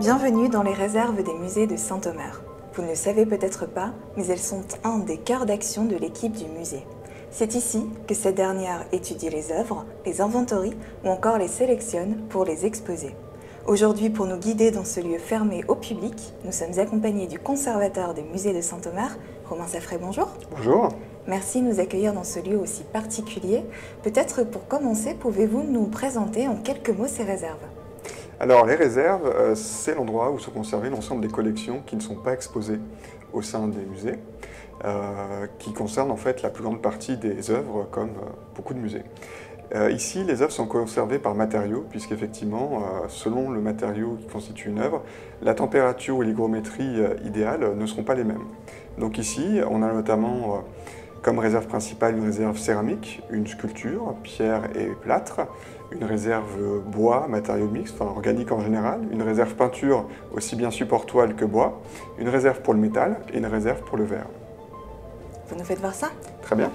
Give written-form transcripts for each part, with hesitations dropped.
Bienvenue dans les réserves des musées de Saint-Omer. Vous ne le savez peut-être pas, mais elles sont un des cœurs d'action de l'équipe du musée. C'est ici que cette dernière étudie les œuvres, les inventorie ou encore les sélectionne pour les exposer. Aujourd'hui, pour nous guider dans ce lieu fermé au public, nous sommes accompagnés du conservateur des musées de Saint-Omer, Romain Saffray, bonjour. Bonjour. Merci de nous accueillir dans ce lieu aussi particulier. Peut-être pour commencer, pouvez-vous nous présenter en quelques mots ces réserves ? Alors les réserves, c'est l'endroit où sont conservées l'ensemble des collections qui ne sont pas exposées au sein des musées, qui concernent en fait la plus grande partie des œuvres comme beaucoup de musées. Ici, les œuvres sont conservées par matériaux, puisqu'effectivement, selon le matériau qui constitue une œuvre, la température ou l'hygrométrie idéale ne seront pas les mêmes. Donc ici, on a notamment comme réserve principale une réserve céramique, une sculpture, pierre et plâtre, une réserve bois, matériaux mixtes, enfin organique en général, une réserve peinture, aussi bien support toile que bois, une réserve pour le métal et une réserve pour le verre. Vous nous faites voir ça ? Très bien.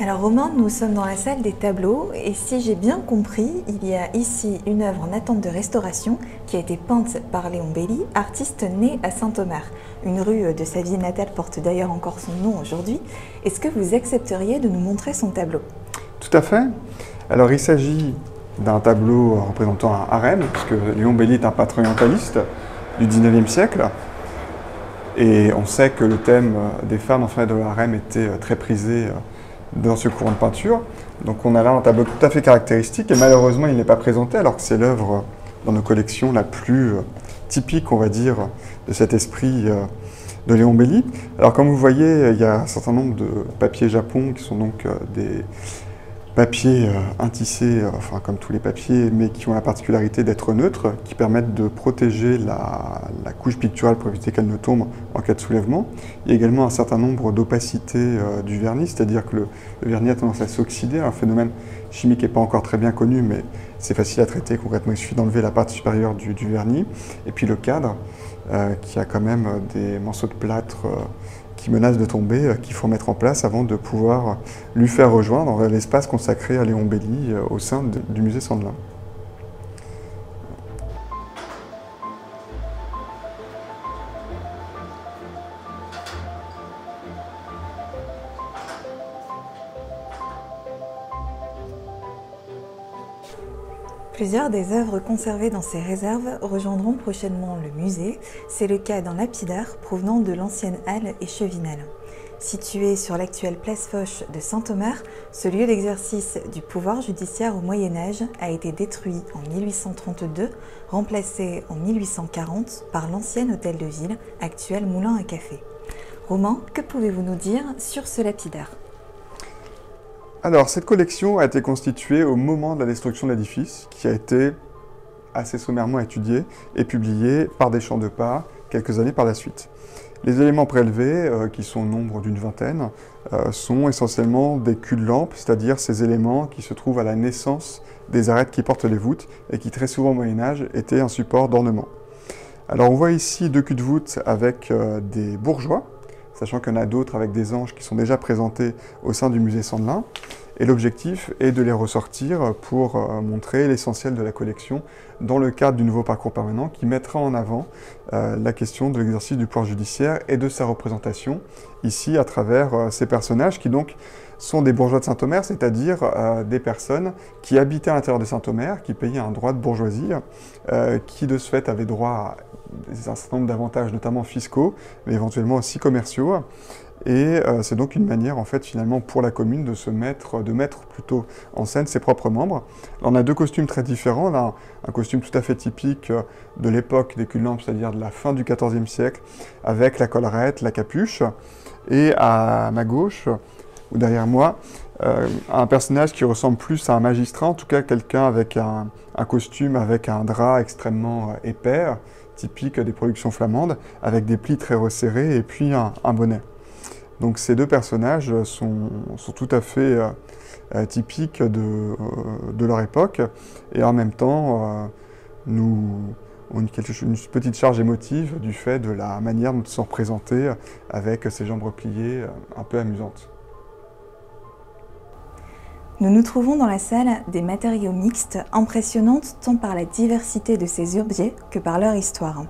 Alors Romain, nous sommes dans la salle des tableaux et si j'ai bien compris, il y a ici une œuvre en attente de restauration qui a été peinte par Léon Belly, artiste né à Saint-Omer. Une rue de sa ville natale porte d'ailleurs encore son nom aujourd'hui. Est-ce que vous accepteriez de nous montrer son tableau ? Tout à fait. Alors il s'agit d'un tableau représentant un harem, puisque Léon Belly est un peintre orientaliste du 19e siècle. Et on sait que le thème des femmes en fait, de harem était très prisé dans ce courant de peinture. Donc on a là un tableau tout à fait caractéristique et malheureusement il n'est pas présenté alors que c'est l'œuvre dans nos collections la plus typique, on va dire, de cet esprit de Léon Belly. Alors comme vous voyez, il y a un certain nombre de papiers japon qui sont donc des papiers intissés, enfin comme tous les papiers, mais qui ont la particularité d'être neutres, qui permettent de protéger la couche picturale pour éviter qu'elle ne tombe en cas de soulèvement. Il y a également un certain nombre d'opacités du vernis, c'est-à-dire que le vernis a tendance à s'oxyder, un phénomène chimique qui n'est pas encore très bien connu, mais c'est facile à traiter concrètement, il suffit d'enlever la partie supérieure du vernis. Et puis le cadre, qui a quand même des morceaux de plâtre qui menacent de tomber, qu'il faut mettre en place avant de pouvoir lui faire rejoindre l'espace consacré à Léon Belly au sein du musée Sandelin. Plusieurs des œuvres conservées dans ces réserves rejoindront prochainement le musée. C'est le cas d'un lapidaire provenant de l'ancienne halle et chevinelle. Situé sur l'actuelle place Foch de Saint-Omer, ce lieu d'exercice du pouvoir judiciaire au Moyen-Âge a été détruit en 1832, remplacé en 1840 par l'ancien hôtel de ville, actuel moulin à café. Romain, que pouvez-vous nous dire sur ce lapidaire ? Alors, cette collection a été constituée au moment de la destruction de l'édifice, qui a été assez sommairement étudiée et publiée par des champs de pas quelques années par la suite. Les éléments prélevés, qui sont au nombre d'une vingtaine, sont essentiellement des culs de lampe, c'est-à-dire ces éléments qui se trouvent à la naissance des arêtes qui portent les voûtes et qui très souvent au Moyen-Âge étaient un support d'ornement. Alors on voit ici deux culs de voûte avec des bourgeois, sachant qu'il y en a d'autres avec des anges qui sont déjà présentés au sein du musée Sandelin. Et l'objectif est de les ressortir pour montrer l'essentiel de la collection dans le cadre du nouveau parcours permanent qui mettra en avant la question de l'exercice du pouvoir judiciaire et de sa représentation ici à travers ces personnages qui donc sont des bourgeois de Saint-Omer, c'est-à-dire des personnes qui habitaient à l'intérieur de Saint-Omer, qui payaient un droit de bourgeoisie, qui de ce fait avaient droit à un certain nombre d'avantages, notamment fiscaux, mais éventuellement aussi commerciaux. Et c'est donc une manière, en fait, finalement, pour la commune de mettre plutôt en scène ses propres membres. Alors, on a deux costumes très différents. On a un costume tout à fait typique de l'époque des culs de lampe, c'est-à-dire de la fin du XIVe siècle, avec la collerette, la capuche. Et à ma gauche, ou derrière moi, un personnage qui ressemble plus à un magistrat, en tout cas quelqu'un avec un costume avec un drap extrêmement épais, typique des productions flamandes, avec des plis très resserrés et puis un bonnet. Donc ces deux personnages sont tout à fait typiques de leur époque et en même temps nous ont une petite charge émotive du fait de la manière dont ils sont représentés avec ces jambes repliées un peu amusantes. Nous nous trouvons dans la salle des matériaux mixtes, impressionnante tant par la diversité de ces objets que par leur histoire.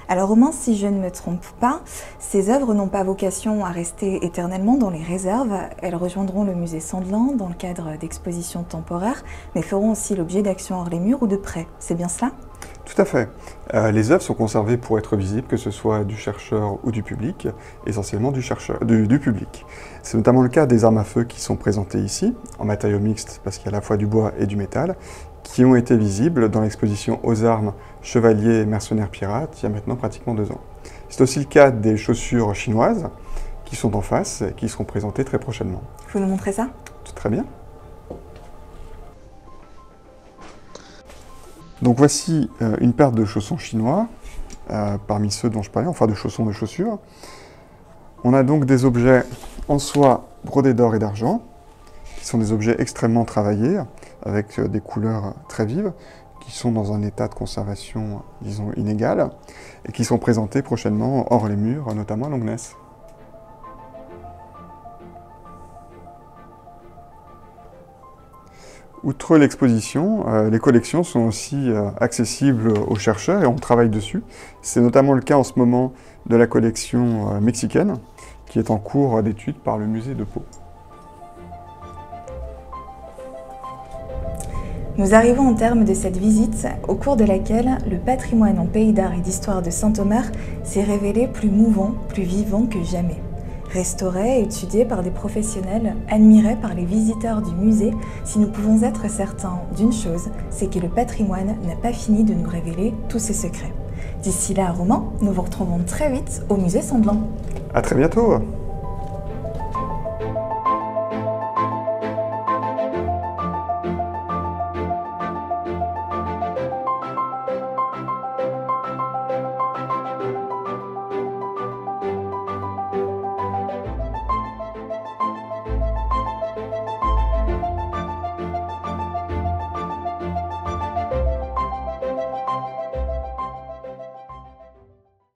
Alors Romain, si je ne me trompe pas, ces œuvres n'ont pas vocation à rester éternellement dans les réserves. Elles rejoindront le musée Sandlin dans le cadre d'expositions temporaires, mais feront aussi l'objet d'actions hors les murs ou de prêts. C'est bien cela ? Tout à fait. Les œuvres sont conservées pour être visibles, que ce soit du chercheur ou du public, essentiellement du public. C'est notamment le cas des armes à feu qui sont présentées ici, en matériaux mixtes, parce qu'il y a à la fois du bois et du métal, qui ont été visibles dans l'exposition aux armes Chevaliers et mercenaires pirates, il y a maintenant pratiquement 2 ans. C'est aussi le cas des chaussures chinoises, qui sont en face et qui seront présentées très prochainement. Vous nous montrez ça ? Très bien. Donc voici une paire de chaussons chinois, parmi ceux dont je parlais, enfin de chaussons de chaussures. On a donc des objets en soie brodés d'or et d'argent, qui sont des objets extrêmement travaillés, avec des couleurs très vives, qui sont dans un état de conservation, disons, inégal, et qui sont présentés prochainement hors les murs, notamment à Longnes. Outre l'exposition, les collections sont aussi accessibles aux chercheurs et on travaille dessus. C'est notamment le cas en ce moment de la collection mexicaine, qui est en cours d'étude par le musée de Pau. Nous arrivons au terme de cette visite, au cours de laquelle le patrimoine en pays d'art et d'histoire de Saint-Omer s'est révélé plus mouvant, plus vivant que jamais. Restauré et étudié par des professionnels, admiré par les visiteurs du musée, si nous pouvons être certains d'une chose, c'est que le patrimoine n'a pas fini de nous révéler tous ses secrets. D'ici là, Romain, nous vous retrouvons très vite au musée Sandlin. À très bientôt.